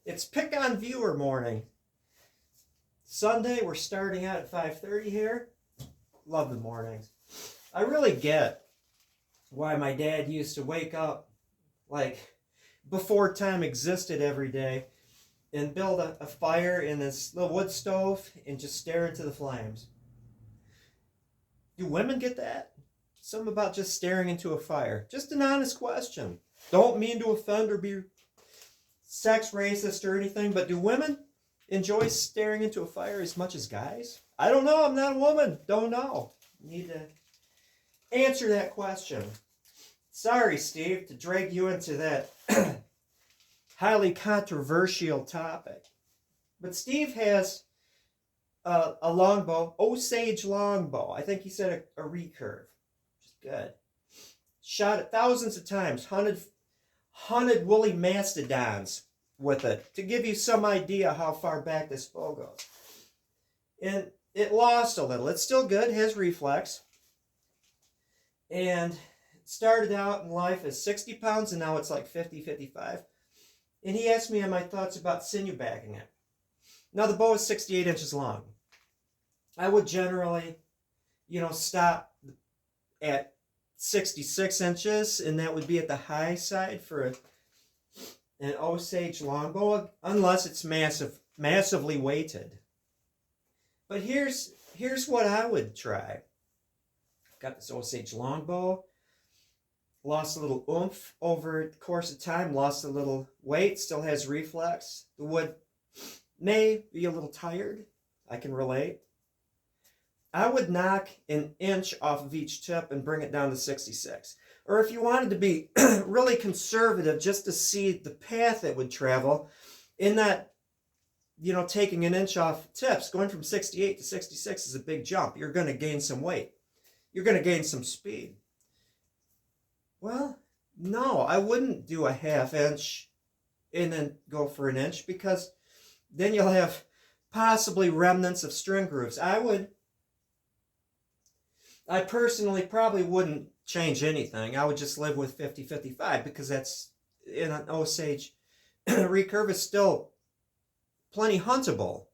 It's pick on viewer morning. Sunday, we're starting out at 5:30 here. Love the mornings. I really get why my dad used to wake up like before time existed every day and build a fire in this little wood stove and just stare into the flames. Do women get that? Something about just staring into a fire. Just an honest question. Don't mean to offend or be sex racist or anything, but do women enjoy staring into a fire as much as guys? I don't know. I'm not a woman. Don't know. Need to answer that question. Sorry, Steve, to drag you into that highly controversial topic. But Steve has a longbow, Osage longbow. I think he said a recurve, which is good. Shot it thousands of times, hunted woolly mastodons with it, to give you some idea how far back this bow goes. And it lost a little. It's still good, has reflex. And it started out in life as 60 pounds, and now it's like 50, 55. And he asked me my thoughts about sinew backing it. Now the bow is 68 inches long. I would generally, stop at 66 inches, and that would be at the high side for an Osage longbow, unless it's massively weighted. But here's what I would try. I've got this Osage longbow. Lost a little oomph over the course of time. Lost a little weight. Still has reflex. The wood may be a little tired. I can relate. I would knock an inch off of each tip and bring it down to 66. Or if you wanted to be really conservative, just to see the path it would travel, in that, taking an inch off tips, going from 68 to 66 is a big jump. You're going to gain some weight. You're going to gain some speed. Well, no, I wouldn't do a half inch and then go for an inch, because then you'll have possibly remnants of string grooves. I personally probably wouldn't change anything. I would just live with 50-55, because that's, in an Osage, recurve is still plenty huntable.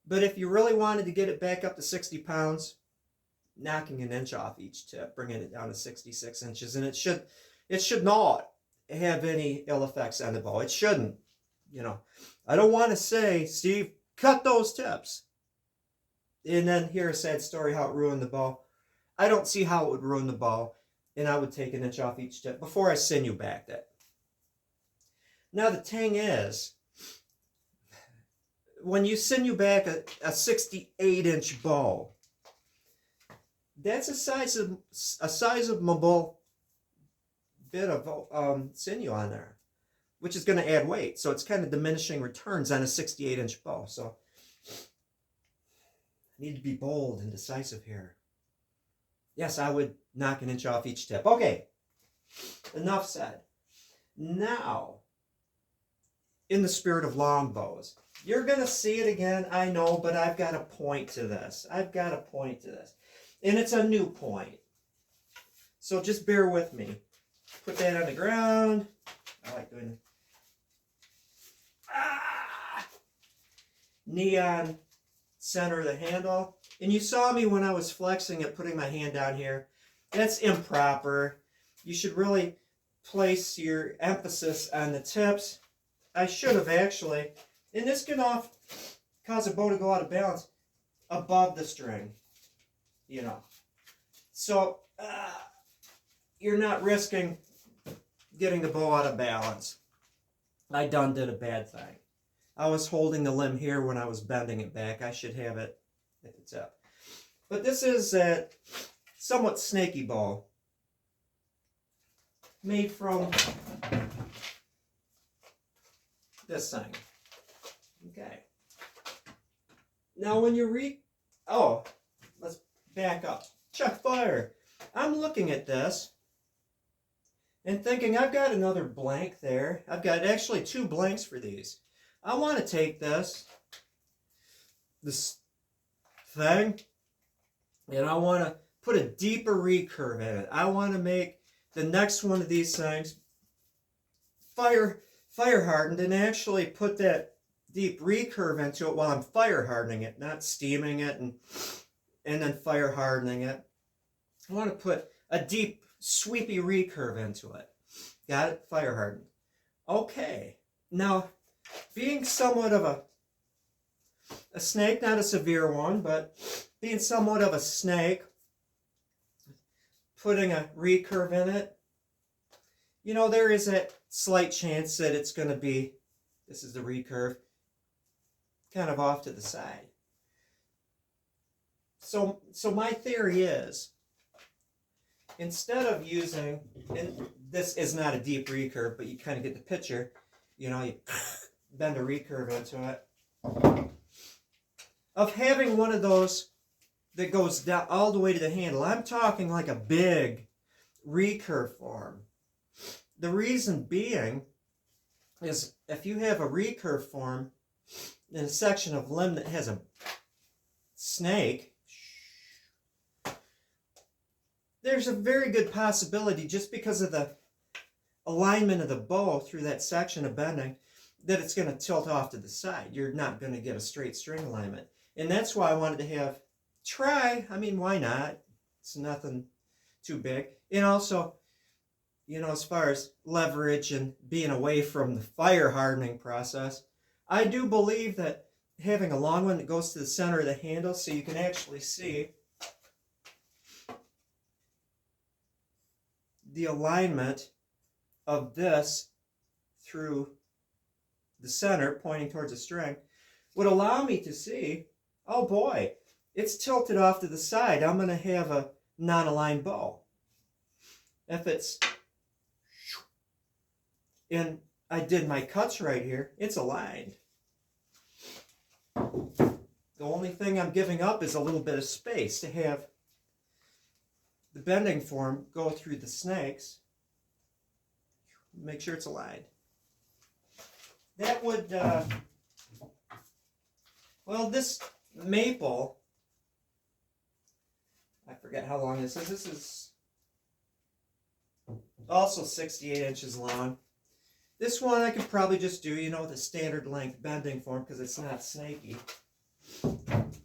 But if you really wanted to get it back up to 60 pounds, knocking an inch off each tip, bringing it down to 66 inches, and it should not have any ill effects on the bow. It shouldn't. I don't want to say, Steve, cut those tips, and then hear a sad story how it ruined the bow. I don't see how it would ruin the bow, and I would take an inch off each tip before I sinew backed it. Now the thing is, when you sinew back a 68-inch bow, that's a sizable bit of sinew on there, which is going to add weight. So it's kind of diminishing returns on a 68-inch bow. So I need to be bold and decisive here. Yes, I would knock an inch off each tip. Okay, enough said. Now, in the spirit of longbows, you're going to see it again, I know, but I've got a point to this. And it's a new point. So just bear with me. Put that on the ground. I like doing neon center of the handle. And you saw me when I was flexing it, putting my hand down here. That's improper. You should really place your emphasis on the tips. I should have actually. And this can cause a bow to go out of balance above the string. So you're not risking getting the bow out of balance. I done did a bad thing. I was holding the limb here when I was bending it back. I should have it at the tip. But this is a somewhat snaky bow, made from this thing. Okay. Now when you let's back up. Check fire. I'm looking at this and thinking, I've got another blank there. I've got actually 2 blanks for these. I want to take this thing, and I want to put a deeper recurve in it. I want to make the next one of these things fire fire hardened and actually put that deep recurve into it while I'm fire hardening it, not steaming it and then fire hardening it. I want to put a deep sweepy recurve into it. Got it? Fire hardened. Okay. Now, being somewhat of a snake, not a severe one, but being somewhat of a snake, putting a recurve in it, you know, there is a slight chance that it's going to be, this is the recurve, kind of off to the side. So my theory is, instead of using, and this is not a deep recurve, but you kind of get the picture, you know, you bend a recurve into it, of having one of those that goes down all the way to the handle. I'm talking like a big recurve form. The reason being is if you have a recurve form in a section of limb that has a snake, there's a very good possibility, just because of the alignment of the bow through that section of bending, that it's going to tilt off to the side. You're not going to get a straight string alignment. And that's why I wanted to try, I mean, why not? It's nothing too big. And also, you know, as far as leverage and being away from the fire hardening process, I do believe that having a long one that goes to the center of the handle so you can actually see the alignment of this through the center pointing towards the string would allow me to see, oh boy, it's tilted off to the side. I'm going to have a non-aligned bow. If it's, and I did my cuts right here, it's aligned. The only thing I'm giving up is a little bit of space to have the bending form go through the snakes. Make sure it's aligned. That would, well, this maple, I forget how long this is. This is also 68 inches long. This one I could probably just do, you know, the standard length bending form because it's not snaky.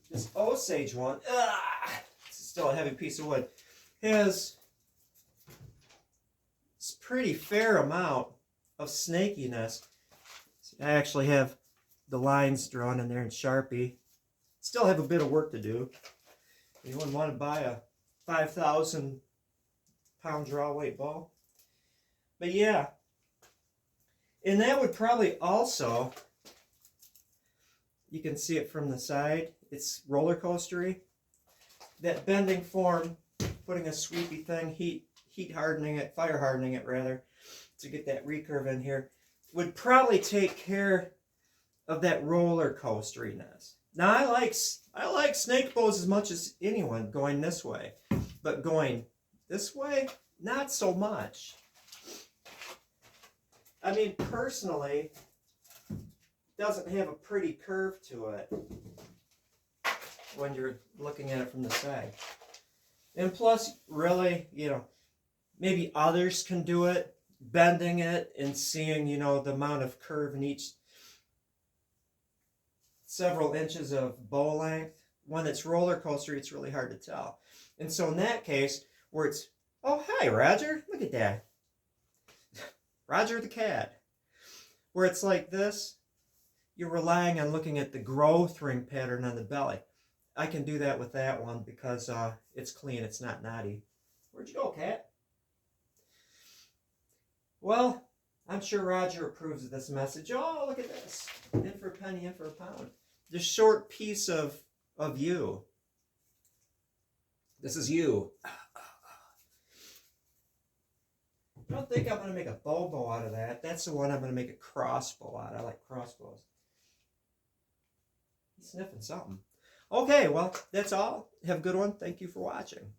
This Osage one, it's still a heavy piece of wood, has a pretty fair amount of snakiness. I actually have the lines drawn in there in Sharpie. Still have a bit of work to do. Anyone want to buy a 5,000 pound draw weight bow? But yeah, and that would probably also, you can see it from the side, it's roller coastery. That bending form, putting a sweepy thing, heat hardening it, fire hardening it rather, to get that recurve in here, would probably take care of that roller coasteriness. Now I like snake bows as much as anyone going this way, but going this way, not so much. I mean, personally, it doesn't have a pretty curve to it when you're looking at it from the side. And plus, really, you know, maybe others can do it, bending it and seeing, you know, the amount of curve in each several inches of bow length. When it's roller coaster, it's really hard to tell. And so in that case, where it's, oh, hi, Roger, look at that. Roger the cat. Where it's like this, you're relying on looking at the growth ring pattern on the belly. I can do that with that one because it's clean, it's not knotty. Where'd you go, cat? Well, I'm sure Roger approves of this message. Oh, look at this. In for a penny, in for a pound. This short piece of you. This is you. I don't think I'm going to make a bow out of that. That's the one I'm going to make a crossbow out of. I like crossbows. He's sniffing something. Okay, well, that's all. Have a good one. Thank you for watching.